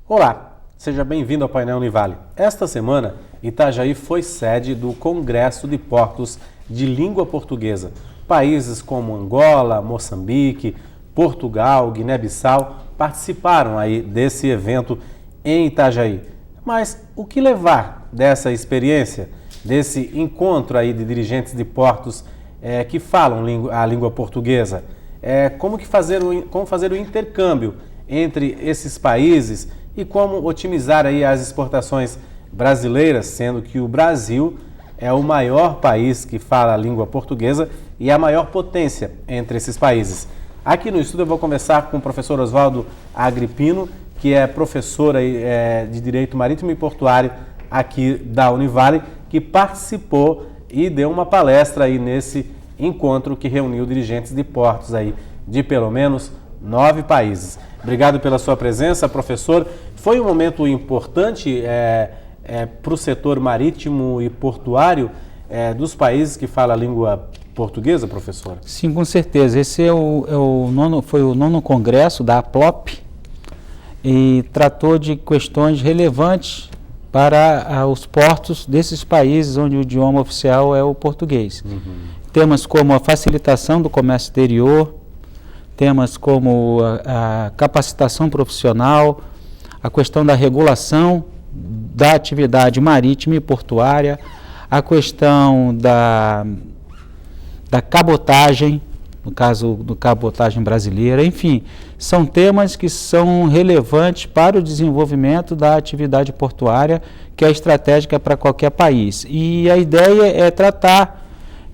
Olá, seja bem-vindo ao Painel Univale. Esta semana, Itajaí foi sede do Congresso de Portos de Língua Portuguesa. Países como Angola, Moçambique, Portugal, Guiné-Bissau participaram aí desse evento em Itajaí. Mas o que levar dessa experiência, desse encontro aí de dirigentes de portos que falam a língua portuguesa? Como fazer o intercâmbio entre esses países e como otimizar aí as exportações brasileiras, sendo que o Brasil é o maior país que fala a língua portuguesa e a maior potência entre esses países. Aqui no estúdio eu vou conversar com o professor Oswaldo Agripino, que é professor de Direito Marítimo e Portuário aqui da Univale, que participou e deu uma palestra aí nesse encontro que reuniu dirigentes de portos aí de pelo menos 9 países. Obrigado pela sua presença, professor. Foi um momento importante para o setor marítimo e portuário dos países que falam a língua portuguesa, professor? Sim, com certeza. Esse foi o 9º congresso da APLOP e tratou de questões relevantes para os portos desses países onde o idioma oficial é o português. Temas como a facilitação do comércio exterior, temas como a capacitação profissional, a questão da regulação da atividade marítima e portuária, a questão da cabotagem, no caso do cabotagem brasileira, enfim, são temas que são relevantes para o desenvolvimento da atividade portuária, que é estratégica para qualquer país. E a ideia é tratar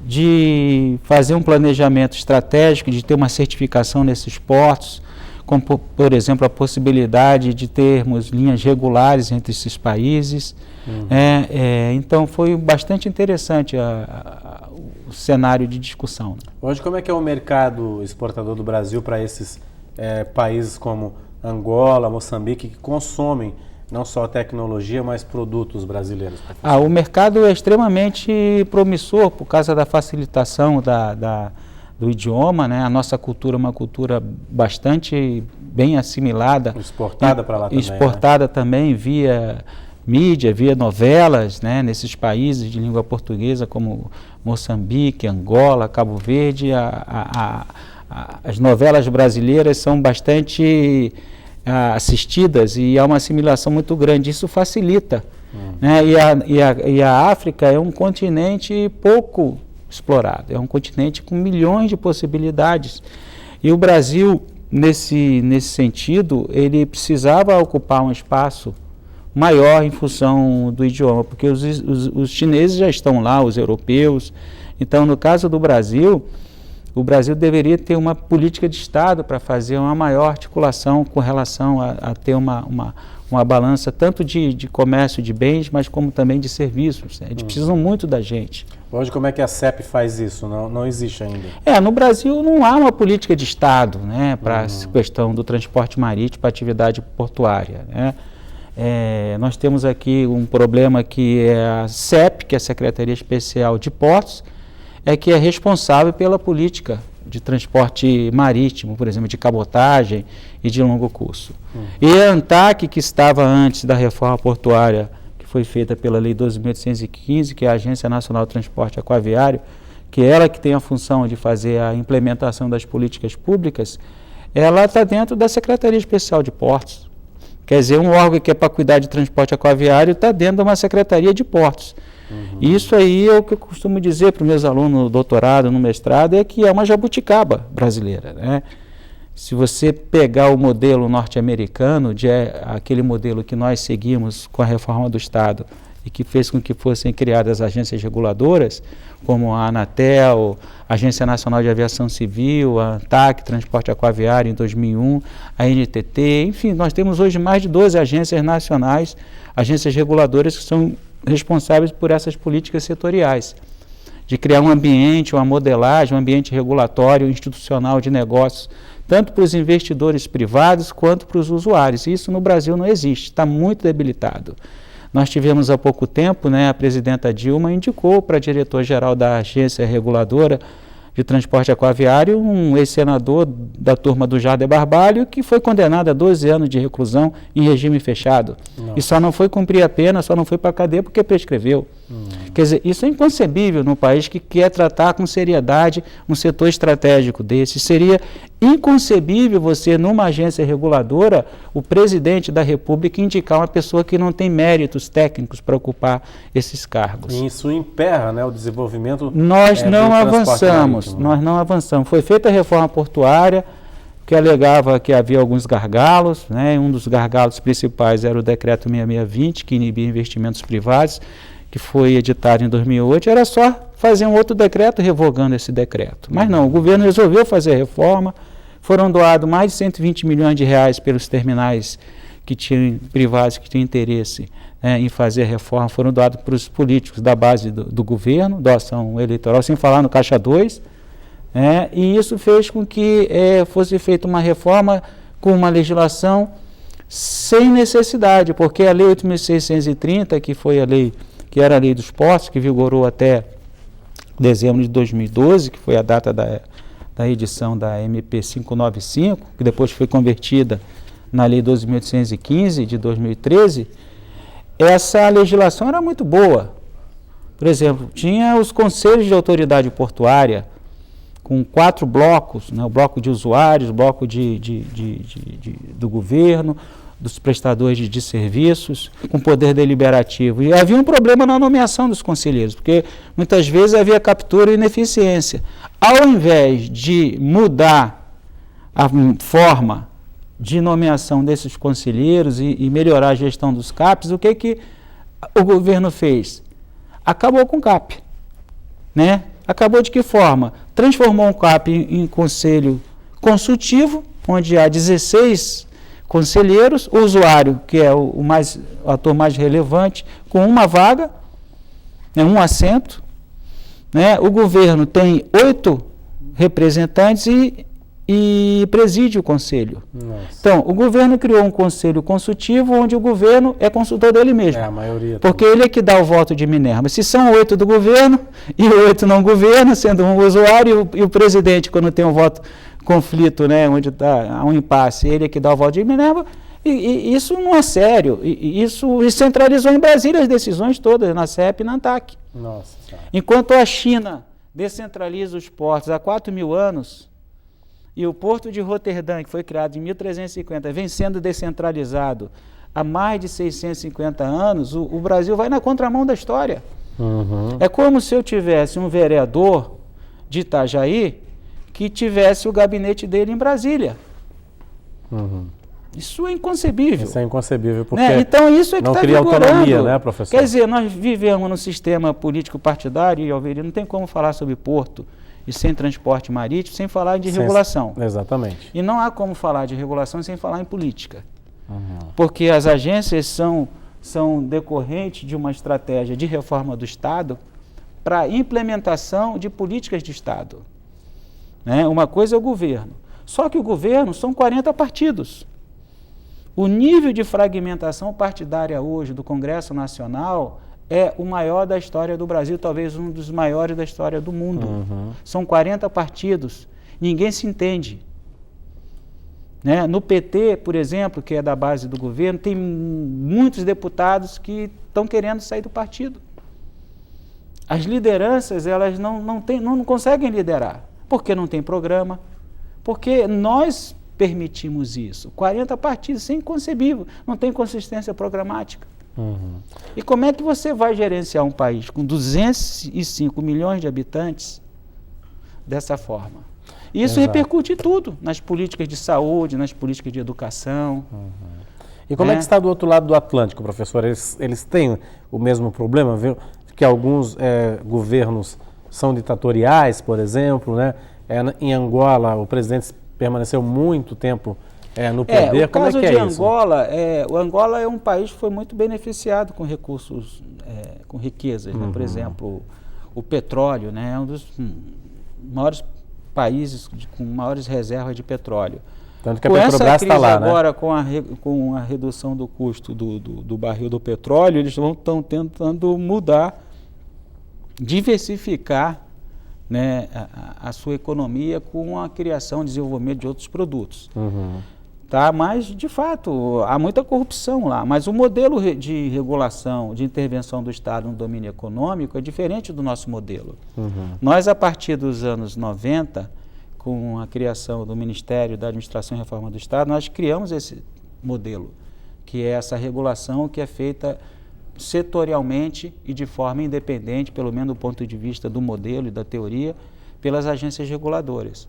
de fazer um planejamento estratégico, de ter uma certificação nesses portos, como, por exemplo, a possibilidade de termos linhas regulares entre esses países. Então, foi bastante interessante o cenário de discussão. Hoje, como é que é o mercado exportador do Brasil para esses países como Angola, Moçambique, que consomem não só tecnologia, mas produtos brasileiros? O mercado é extremamente promissor por causa da facilitação do idioma, né? A nossa cultura é uma cultura bastante bem assimilada. Exportada para lá também. Exportada também via mídia, via novelas, né? Nesses países de língua portuguesa como Moçambique, Angola, Cabo Verde. As novelas brasileiras são bastante assistidas e há uma assimilação muito grande. Isso facilita. Né? E a África é um continente pouco explorado, é um continente com milhões de possibilidades. E o Brasil, nesse sentido, ele precisava ocupar um espaço maior em função do idioma, porque os chineses já estão lá, os europeus. Então, no caso do Brasil, o Brasil deveria ter uma política de Estado para fazer uma maior articulação com relação a ter uma balança tanto de comércio de bens, mas como também de serviços. Eles precisam muito da gente. Hoje, como é que a CEP faz isso? Não existe ainda. No Brasil não há uma política de Estado, né, para essa questão do transporte marítimo, para a atividade portuária, né. Nós temos aqui um problema que é a CEP, que é a Secretaria Especial de Portos, que é responsável pela política de transporte marítimo, por exemplo, de cabotagem e de longo curso. E a ANTAC, que estava antes da reforma portuária, que foi feita pela Lei 12.815, que é a Agência Nacional de Transporte Aquaviário, que é ela que tem a função de fazer a implementação das políticas públicas, ela está dentro da Secretaria Especial de Portos. Quer dizer, um órgão que é para cuidar de transporte aquaviário está dentro de uma Secretaria de Portos. Isso aí é o que eu costumo dizer para os meus alunos no doutorado, no mestrado, é que é uma jabuticaba brasileira, né? Se você pegar o modelo norte-americano, aquele modelo que nós seguimos com a reforma do Estado e que fez com que fossem criadas agências reguladoras, como a Anatel, a Agência Nacional de Aviação Civil, a ANTAC, Transporte Aquaviário em 2001, a NTT, enfim, nós temos hoje mais de 12 agências nacionais, agências reguladoras que são responsáveis por essas políticas setoriais, de criar um ambiente, uma modelagem, um ambiente regulatório, institucional de negócios, tanto para os investidores privados quanto para os usuários. Isso no Brasil não existe, está muito debilitado. Nós tivemos há pouco tempo, né, a presidenta Dilma indicou para a diretor-geral da agência reguladora de transporte aquaviário, um ex-senador da turma do Jader Barbalho, que foi condenado a 12 anos de reclusão em regime fechado. Nossa. E só não foi cumprir a pena, só não foi para a cadeia porque prescreveu. Quer dizer, isso é inconcebível num país que quer tratar com seriedade um setor estratégico desse. Seria inconcebível você, numa agência reguladora, o presidente da República indicar uma pessoa que não tem méritos técnicos para ocupar esses cargos. E isso emperra, né, o desenvolvimento. Nós não avançamos. Foi feita a reforma portuária, que alegava que havia alguns gargalos, né? Um dos gargalos principais era o decreto 6620, que inibia investimentos privados, que foi editado em 2008, era só fazer um outro decreto revogando esse decreto. Mas não, o governo resolveu fazer a reforma, foram doados mais de 120 milhões de reais pelos terminais que tinham, privados que tinham interesse em fazer a reforma, foram doados para os políticos da base do governo, doação eleitoral, sem falar no Caixa 2, e isso fez com que fosse feita uma reforma com uma legislação sem necessidade, porque a Lei 8.630, que foi a lei que era a Lei dos Portos, que vigorou até dezembro de 2012, que foi a data da edição da MP 595, que depois foi convertida na Lei 12.815 de 2013, essa legislação era muito boa. Por exemplo, tinha os conselhos de autoridade portuária, com 4 blocos, né, o bloco de usuários, o bloco do governo, dos prestadores de serviços, com poder deliberativo. E havia um problema na nomeação dos conselheiros, porque muitas vezes havia captura e ineficiência. Ao invés de mudar a forma de nomeação desses conselheiros e melhorar a gestão dos CAPs, o que o governo fez? Acabou com o CAP. Né? Acabou de que forma? Transformou um CAP em conselho consultivo, onde há 16 conselheiros, o usuário, que é o ator mais relevante, com uma vaga, um assento, né? O governo tem 8 representantes e preside o conselho. Nossa. Então, o governo criou um conselho consultivo, onde o governo é consultor dele mesmo. A maioria. Porque ele é que dá o voto de Minerva. Se são 8 do governo e 8 não governo, sendo um usuário e o presidente, quando tem um voto conflito, né, onde está um impasse, ele é que dá o voto de Minerva, e isso não é sério. Isso centralizou em Brasília as decisões todas, na CEP e na ANTAC. Nossa. Enquanto a China descentraliza os portos há 4.000 anos, e o Porto de Roterdã, que foi criado em 1350, vem sendo descentralizado há mais de 650 anos, o Brasil vai na contramão da história. Uhum. É como se eu tivesse um vereador de Itajaí que tivesse o gabinete dele em Brasília. Uhum. Isso é inconcebível. Isso é inconcebível, porque então, isso é que não cria autonomia, né, professor? Quer dizer, nós vivemos num sistema político partidário, e Alveri, não tem como falar sobre porto e sem transporte marítimo, sem falar de regulação. Exatamente. E não há como falar de regulação sem falar em política. Uhum. Porque as agências são decorrentes de uma estratégia de reforma do Estado para implementação de políticas de Estado. Né? Uma coisa é o governo. Só que o governo são 40 partidos. O nível de fragmentação partidária hoje do Congresso Nacional é o maior da história do Brasil, talvez um dos maiores da história do mundo. Uhum. São 40 partidos, ninguém se entende. Né? No PT, por exemplo, que é da base do governo, tem muitos deputados que estão querendo sair do partido. As lideranças, elas não conseguem liderar, porque não tem programa, porque nós permitimos isso. 40 partidos, isso é inconcebível, não tem consistência programática. Uhum. E como é que você vai gerenciar um país com 205 milhões de habitantes dessa forma? E isso repercute em tudo, nas políticas de saúde, nas políticas de educação. Uhum. E como é que está do outro lado do Atlântico, professor? Eles têm o mesmo problema, viu? Que alguns governos são ditatoriais, por exemplo, né? Em Angola, o presidente permaneceu muito tempo no poder. Como é que é isso? O Angola é um país que foi muito beneficiado com recursos, com riquezas, né? Por exemplo, o petróleo, né? É um dos maiores países com maiores reservas de petróleo. Tanto que a Petrobras está lá, né? Agora, com a redução do custo do barril do petróleo, eles estão tentando mudar, diversificar né, a sua economia com a criação e desenvolvimento de outros produtos. Tá? Mas, de fato, há muita corrupção lá. Mas o modelo de regulação, de intervenção do Estado no domínio econômico é diferente do nosso modelo. Nós, a partir dos anos 90, com a criação do Ministério da Administração e Reforma do Estado, nós criamos esse modelo, que é essa regulação que é feita setorialmente e de forma independente, pelo menos do ponto de vista do modelo e da teoria, pelas agências reguladoras.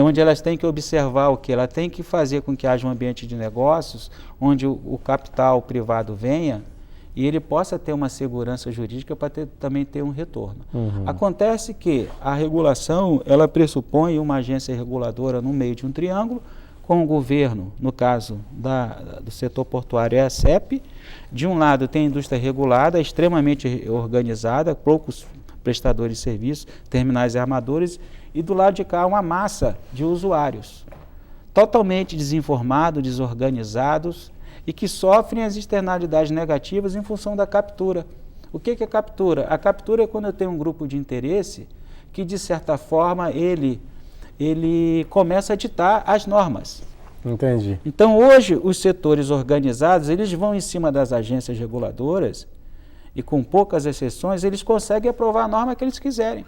Onde elas têm que observar o que? Ela tem que fazer com que haja um ambiente de negócios onde o capital privado venha e ele possa ter uma segurança jurídica para também ter um retorno. Acontece que a regulação, ela pressupõe uma agência reguladora no meio de um triângulo, com o governo, no caso do setor portuário, é a CEP. De um lado tem a indústria regulada, extremamente organizada, poucos prestadores de serviços, terminais e armadores, e do lado de cá uma massa de usuários, totalmente desinformados, desorganizados, e que sofrem as externalidades negativas em função da captura. O que é captura? A captura é quando eu tenho um grupo de interesse que, de certa forma, ele começa a ditar as normas. Entendi. Então, hoje, os setores organizados, eles vão em cima das agências reguladoras e, com poucas exceções, eles conseguem aprovar a norma que eles quiserem.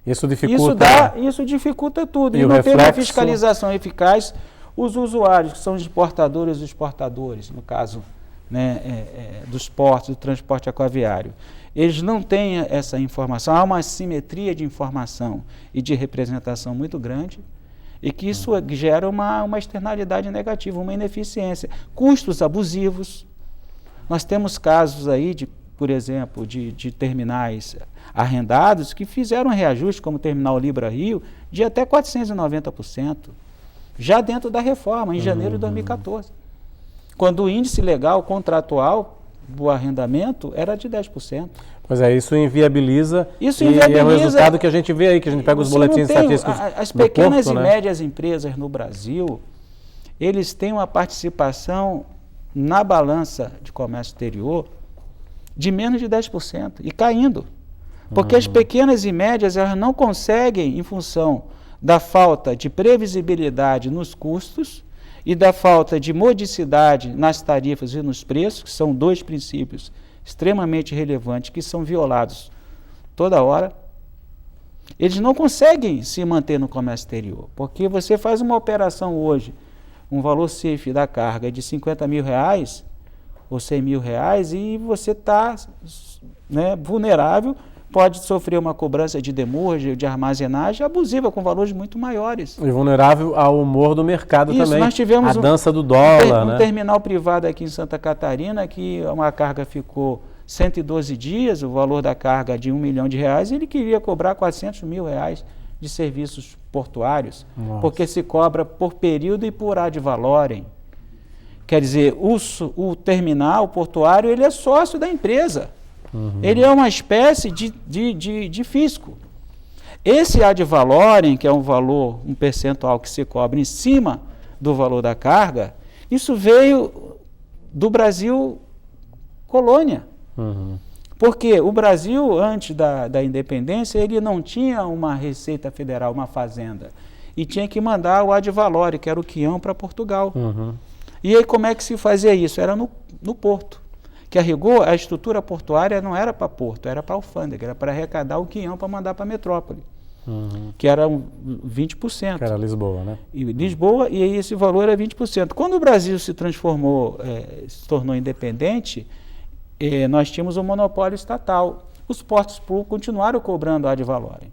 Isso dificulta... Isso dificulta tudo. E não reflexo... tem uma fiscalização eficaz. Os usuários, que são os importadores e os exportadores, no caso, né, dos portos, do transporte aquaviário, eles não têm essa informação. Há uma assimetria de informação e de representação muito grande, e que isso gera uma externalidade negativa, uma ineficiência. Custos abusivos. Nós temos casos aí, por exemplo, de terminais arrendados que fizeram um reajuste, como o terminal Libra Rio, de até 490%, já dentro da reforma, em janeiro de 2014. Quando o índice legal contratual do arrendamento era de 10%. Pois é, isso inviabiliza, Isso e é o resultado que a gente vê aí, que a gente pega os boletins estatísticos as pequenas do Porto, e né? médias empresas no Brasil, eles têm uma participação na balança de comércio exterior de menos de 10% e caindo. Porque as pequenas e médias, elas não conseguem, em função da falta de previsibilidade nos custos e da falta de modicidade nas tarifas e nos preços, que são dois princípios extremamente relevantes, que são violados toda hora, eles não conseguem se manter no comércio exterior. Porque você faz uma operação hoje, um valor CIF da carga de R$50 mil ou R$100 mil, e você está, né, vulnerável, pode sofrer uma cobrança de demurge, de armazenagem abusiva, com valores muito maiores. E vulnerável ao humor do mercado Isso, também, nós tivemos a dança do dólar, um né? terminal privado aqui em Santa Catarina, que uma carga ficou 112 dias, o valor da carga de R$1 milhão, e ele queria cobrar R$400 mil de serviços portuários. Nossa. Porque se cobra por período e por ad valorem. Quer dizer, o terminal portuário, ele é sócio da empresa. Ele é uma espécie de fisco. Esse ad valorem, que é um percentual que se cobra em cima do valor da carga, isso veio do Brasil colônia. Porque o Brasil, antes da independência, ele não tinha uma Receita Federal, uma fazenda, e tinha que mandar o ad valorem, que era o quião, para Portugal. E aí como é que se fazia isso? Era no porto. Que a rigor, a estrutura portuária não era para porto, era para alfândega, era para arrecadar o quião para mandar para a metrópole, que era 20%. Que era Lisboa, né? E Lisboa, e aí esse valor era 20%. Quando o Brasil se transformou, se tornou independente, nós tínhamos um monopólio estatal. Os portos públicos continuaram cobrando ad valorem.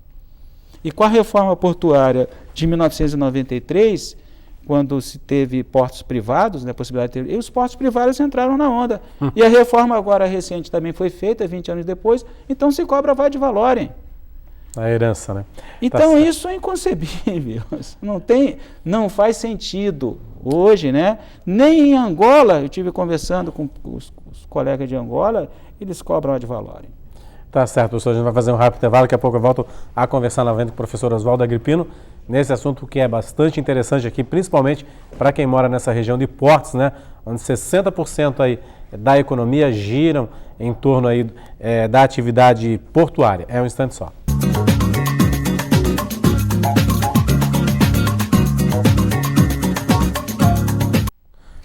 E com a reforma portuária de 1993, quando se teve portos privados, né, possibilidade de ter, e os portos privados entraram na onda. E a reforma agora recente também foi feita, 20 anos depois, então se cobra ad valorem. A herança, né? Então isso é inconcebível, não faz sentido hoje, né? Nem em Angola, eu estive conversando com os colegas de Angola, eles cobram ad valorem. Tá certo, professor, a gente vai fazer um rápido intervalo, daqui a pouco eu volto a conversar novamente com o professor Oswaldo Agripino, nesse assunto que é bastante interessante aqui, principalmente para quem mora nessa região de portos, né, onde 60% aí da economia giram em torno aí, da atividade portuária. É um instante só.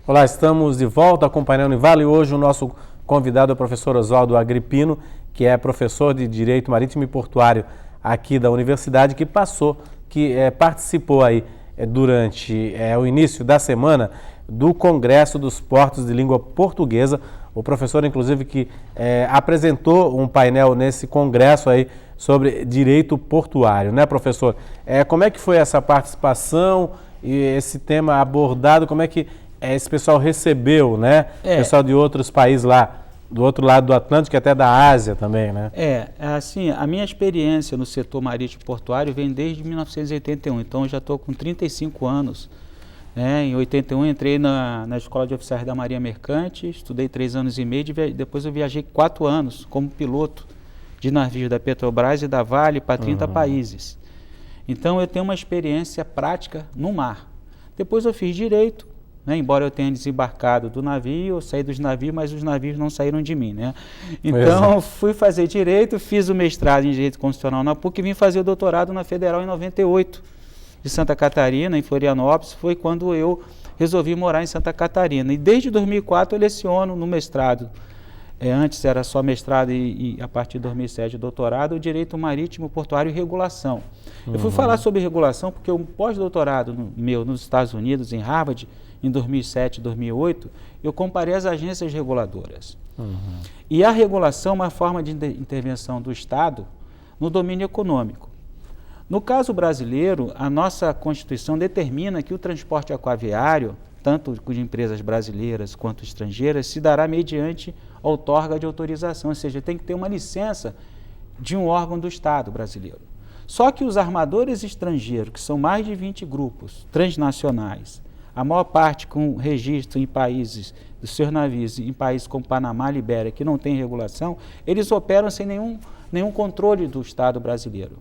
Olá, estamos de volta acompanhando o Univale. Hoje o nosso convidado é o professor Oswaldo Agrippino, que é professor de Direito Marítimo e Portuário aqui da universidade, que participou aí durante o início da semana do Congresso dos Portos de Língua Portuguesa. O professor, inclusive, que apresentou um painel nesse congresso aí sobre direito portuário, né, professor? Como é que foi essa participação e esse tema abordado? Como é que esse pessoal recebeu, né? Pessoal de outros países lá, do outro lado do Atlântico e até da Ásia também, né? Assim, a minha experiência no setor marítimo portuário vem desde 1981, então eu já estou com 35 anos. Em 81 entrei na Escola de Oficiais da Marinha Mercante, estudei 3 anos e meio, depois eu viajei 4 anos como piloto de navios da Petrobras e da Vale para 30 países. Então eu tenho uma experiência prática no mar. Depois eu fiz Direito, embora eu tenha desembarcado do navio, eu saí dos navios, mas os navios não saíram de mim, né? Então, fui fazer Direito, fiz o mestrado em Direito Constitucional na PUC e vim fazer o doutorado na Federal em 98, de Santa Catarina, em Florianópolis. Foi quando eu resolvi morar em Santa Catarina. E desde 2004 eu leciono no mestrado. Antes era só mestrado e a partir de 2007 doutorado, o Direito Marítimo, Portuário e Regulação. Eu fui falar sobre regulação porque um pós-doutorado meu nos Estados Unidos, em Harvard, em 2007 e 2008, eu comparei as agências reguladoras. E a regulação é uma forma de intervenção do Estado no domínio econômico. No caso brasileiro, a nossa Constituição determina que o transporte aquaviário, tanto de empresas brasileiras quanto estrangeiras, se dará mediante outorga de autorização, ou seja, tem que ter uma licença de um órgão do Estado brasileiro. Só que os armadores estrangeiros, que são mais de 20 grupos transnacionais, a maior parte com registro em países, dos seus navios, em países como Panamá, Libéria, que não tem regulação, eles operam sem nenhum controle do Estado brasileiro.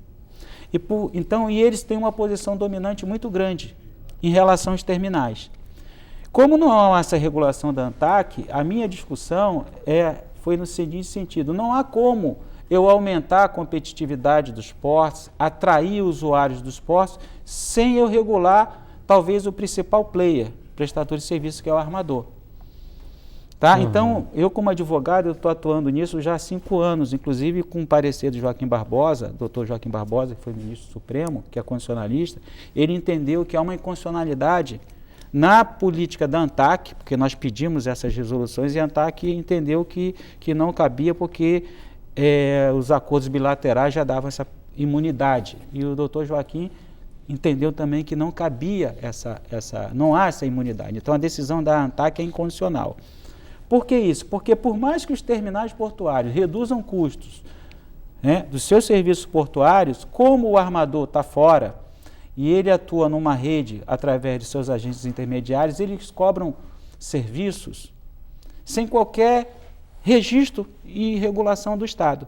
E eles têm uma posição dominante muito grande em relação aos terminais. Como não há essa regulação da ANTAQ, a minha discussão foi no seguinte sentido: não há como eu aumentar a competitividade dos portos, atrair usuários dos portos, sem eu regular talvez o principal player, prestador de serviço, que é o armador. Tá? Então, eu como advogado, estou atuando nisso já há 5 anos, inclusive com o parecer do Joaquim Barbosa, doutor Joaquim Barbosa, que foi ministro supremo, que é constitucionalista. Ele entendeu que há uma inconstitucionalidade na política da ANTAQ, porque nós pedimos essas resoluções, e a ANTAQ entendeu que não cabia porque os acordos bilaterais já davam essa imunidade. E o doutor Joaquim entendeu também que não cabia não há essa imunidade. Então a decisão da ANTAQ é incondicional. Por que isso? Porque por mais que os terminais portuários reduzam custos dos seus serviços portuários, como o armador está fora e ele atua numa rede através de seus agentes intermediários, eles cobram serviços sem qualquer registro e regulação do Estado.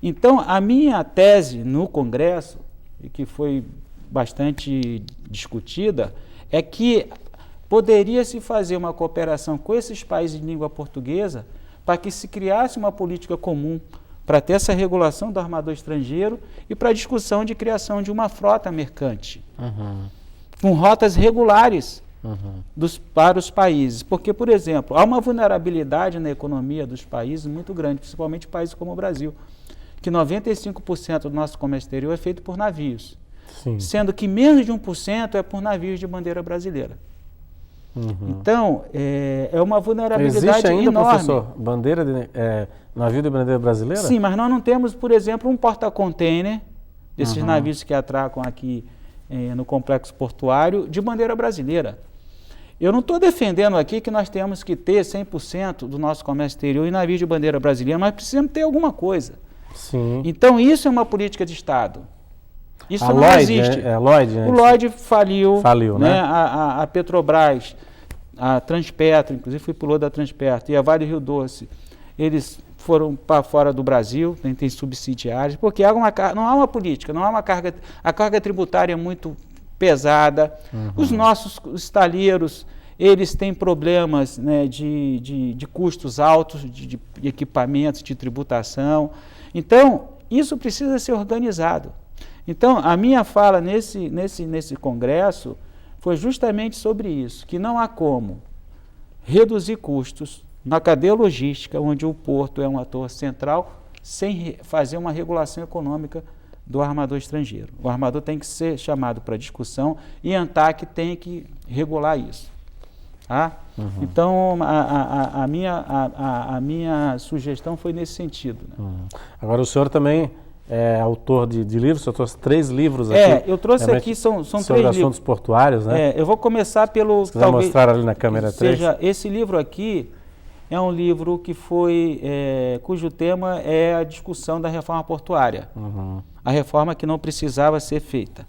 Então, a minha tese no Congresso, e que foi bastante discutida, é que poderia-se fazer uma cooperação com esses países de língua portuguesa para que se criasse uma política comum para ter essa regulação do armador estrangeiro e para a discussão de criação de uma frota mercante, com rotas regulares para os países. Porque, por exemplo, há uma vulnerabilidade na economia dos países muito grande, principalmente países como o Brasil, que 95% do nosso comércio exterior é feito por navios. Sim. Sendo que menos de 1% é por navios de bandeira brasileira. Então, é uma vulnerabilidade existe ainda, enorme. Professor, navio de bandeira brasileira? Sim, mas nós não temos, por exemplo, um porta-container desses navios que atracam aqui no complexo portuário de bandeira brasileira. Eu não estou defendendo aqui que nós temos que ter 100% do nosso comércio exterior em navios de bandeira brasileira, mas precisamos ter alguma coisa. Sim. Então, isso é uma política de Estado. Isso não Lloyd, existe. O Lloyd faliu, né? A Petrobras, a Transpetro, inclusive fui piloto da Transpetro, e a Vale Rio Doce, eles foram para fora do Brasil, tem subsidiários, porque não há uma política, não há uma carga, a carga tributária é muito pesada, os nossos estaleiros, eles têm problemas, né, de custos altos, de equipamentos, de tributação. Então, isso precisa ser organizado. Então, a minha fala nesse congresso foi justamente sobre isso, que não há como reduzir custos na cadeia logística, onde o porto é um ator central, sem fazer uma regulação econômica do armador estrangeiro. O armador tem que ser chamado para discussão e a ANTAQ tem que regular isso. Tá? Então, a minha sugestão foi nesse sentido. Né? Agora, o senhor também é autor de livros, o senhor trouxe 3 livros aqui. Eu trouxe aqui, são 3 livros. Sobre assuntos portuários, né? Eu vou começar pelo... Se quiser mostrar ali na câmera 3. Esse livro aqui é um livro que cujo tema é a discussão da reforma portuária. A reforma que não precisava ser feita,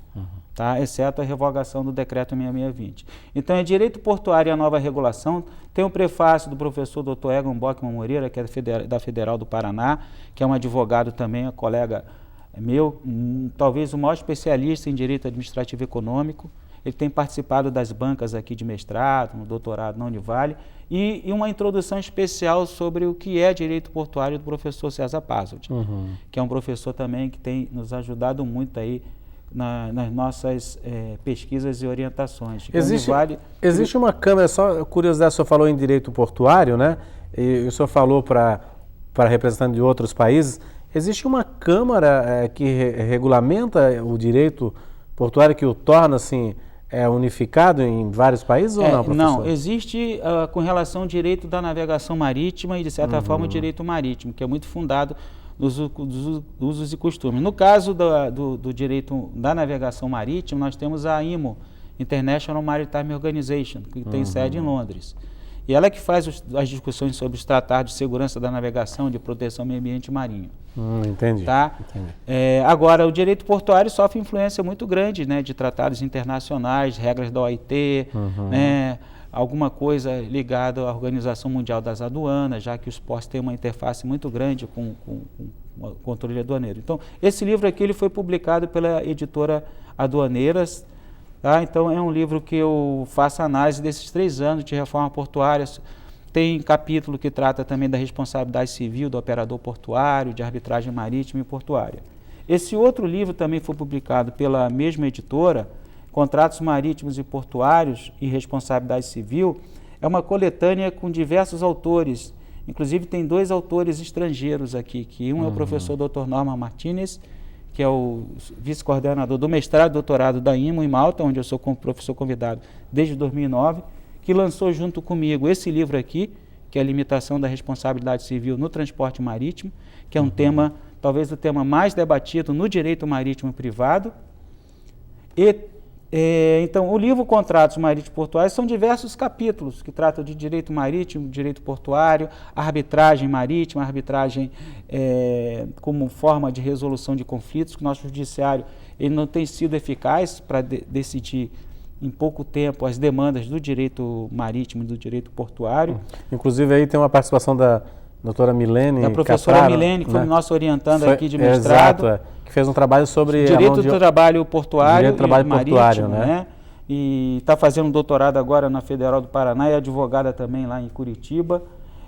tá? Exceto a revogação do decreto 6620. Então, é Direito Portuário e a Nova Regulação. Tem um prefácio do professor Dr. Egon Bockmann Moreira, que é da Federal do Paraná, que é um advogado também, um colega meu, talvez o maior especialista em Direito Administrativo e Econômico. Ele tem participado das bancas aqui de mestrado, no doutorado na Univale, e uma introdução especial sobre o que é direito portuário do professor César Passold, que é um professor também que tem nos ajudado muito aí nas nossas pesquisas e orientações. Existe uma câmara, só curiosidade, o senhor falou em direito portuário, né? E o senhor falou para representantes de outros países. Existe uma câmara que regulamenta o direito portuário, que o torna assim unificado em vários países ou não, professor? Não, existe com relação ao direito da navegação marítima e, de certa forma, o direito marítimo, que é muito fundado nos usos e costumes. No caso do direito da navegação marítima, nós temos a IMO, International Maritime Organization, que tem sede em Londres. E ela é que faz as discussões sobre os tratados de segurança da navegação, de proteção ao meio ambiente marinho. Entendi. Tá? Agora, o direito portuário sofre influência muito grande, né, de tratados internacionais, regras da OIT, né, alguma coisa ligada à Organização Mundial das Aduanas, já que os portos têm uma interface muito grande com o controle aduaneiro. Então, esse livro aqui ele foi publicado pela editora Aduaneiras. Tá? Então, é um livro que eu faço análise desses 3 anos de reforma portuária. Tem capítulo que trata também da responsabilidade civil do operador portuário, de arbitragem marítima e portuária. Esse outro livro também foi publicado pela mesma editora, Contratos Marítimos e Portuários e Responsabilidade Civil. É uma coletânea com diversos autores. Inclusive, tem 2 autores estrangeiros aqui, que um é o professor Dr. Norman Martinez, que é o vice-coordenador do mestrado e doutorado da IMO em Malta, onde eu sou professor convidado desde 2009, que lançou junto comigo esse livro aqui, que é a limitação da responsabilidade civil no transporte marítimo, que é um tema, talvez o tema mais debatido no direito marítimo privado. Então, o livro Contratos Marítimos e Portuários são diversos capítulos que tratam de direito marítimo, direito portuário, arbitragem marítima, arbitragem como forma de resolução de conflitos, que o nosso judiciário ele não tem sido eficaz para decidir em pouco tempo as demandas do direito marítimo e do direito portuário. Inclusive aí tem uma participação da doutora Milene da professora Capraro, Milene, que foi nossa orientanda aqui de mestrado. Exato, que fez um trabalho sobre direito do trabalho portuário direito do trabalho e portuário, marítimo, né? E está fazendo um doutorado agora na Federal do Paraná, e advogada também lá em Curitiba.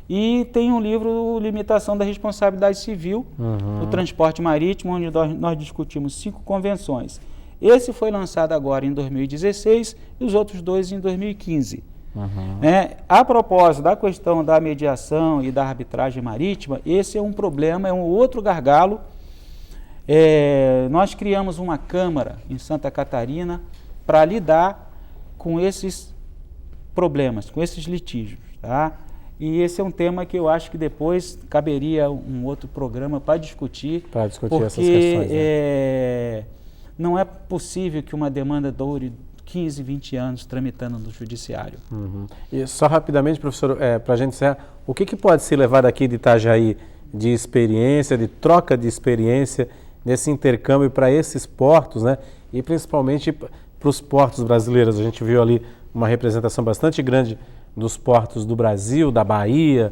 E tem um livro, Limitação da Responsabilidade Civil no Transporte Marítimo, onde nós discutimos 5 convenções. Esse foi lançado agora em 2016 e os outros 2 em 2015. A propósito da questão da mediação e da arbitragem marítima, esse é um problema, é um outro gargalo. Nós criamos uma Câmara em Santa Catarina para lidar com esses problemas, com esses litígios. Tá? E esse é um tema que eu acho que depois caberia um outro programa para discutir. Para discutir porque essas questões. Não é possível que uma demanda dure 15, 20 anos tramitando no judiciário. E só rapidamente, professor, para a gente encerrar, o que pode ser levado aqui de Itajaí de experiência, de troca de experiência, nesse intercâmbio para esses portos, né? E principalmente para os portos brasileiros? A gente viu ali uma representação bastante grande dos portos do Brasil, da Bahia,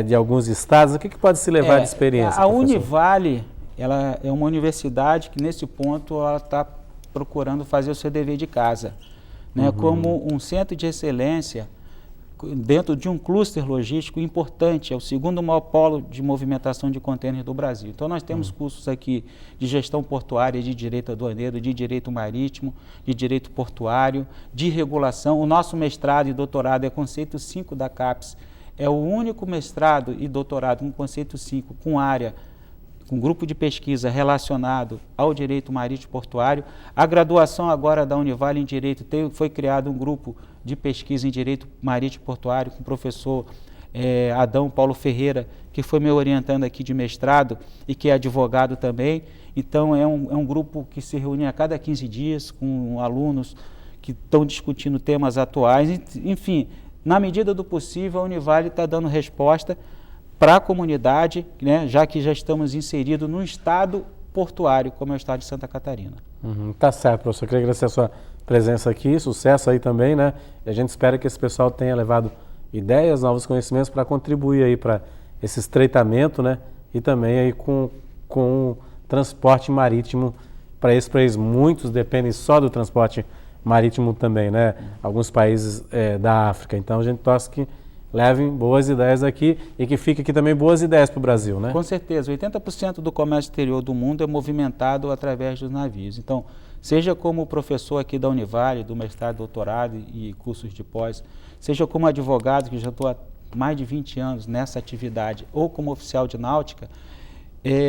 de alguns estados. O que pode se levar de experiência, A Univale, ela é uma universidade que, nesse ponto, ela está procurando fazer o seu dever de casa, né? Como um centro de excelência dentro de um cluster logístico importante, é o segundo maior polo de movimentação de contêineres do Brasil. Então nós temos cursos aqui de gestão portuária, de direito aduaneiro, de direito marítimo, de direito portuário, de regulação. O nosso mestrado e doutorado é conceito 5 da CAPES, é o único mestrado e doutorado com conceito 5 com área, com grupo de pesquisa relacionado ao direito marítimo portuário. A graduação agora da Univale em Direito foi criado um grupo de pesquisa em Direito Marítimo Portuário com o professor Adão Paulo Ferreira, que foi meu orientando aqui de mestrado e que é advogado também. Então é um grupo que se reúne a cada 15 dias com alunos que estão discutindo temas atuais. Enfim, na medida do possível, a Univale está dando resposta para a comunidade, né, já que já estamos inseridos num estado portuário, como é o estado de Santa Catarina. Tá certo, professor. Eu queria agradecer a sua presença aqui, sucesso aí também, né? E a gente espera que esse pessoal tenha levado ideias, novos conhecimentos para contribuir aí para esse estreitamento, né? E também aí com o transporte marítimo para esse país. Muitos dependem só do transporte marítimo também, né? Alguns países da África. Então a gente torce que levem boas ideias aqui e que fique aqui também boas ideias para o Brasil, né? Com certeza, 80% do comércio exterior do mundo é movimentado através dos navios. Então, seja como professor aqui da Univale, do mestrado, doutorado e cursos de pós, seja como advogado, que já estou há mais de 20 anos nessa atividade, ou como oficial de náutica,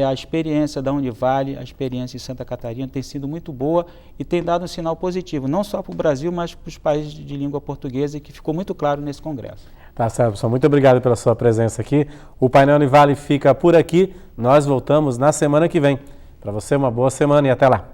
a experiência da Univale, a experiência em Santa Catarina tem sido muito boa e tem dado um sinal positivo, não só para o Brasil, mas para os países de língua portuguesa, que ficou muito claro nesse congresso. Tá certo, professor. Muito obrigado pela sua presença aqui. O Painel Univale fica por aqui. Nós voltamos na semana que vem. Para você, uma boa semana e até lá.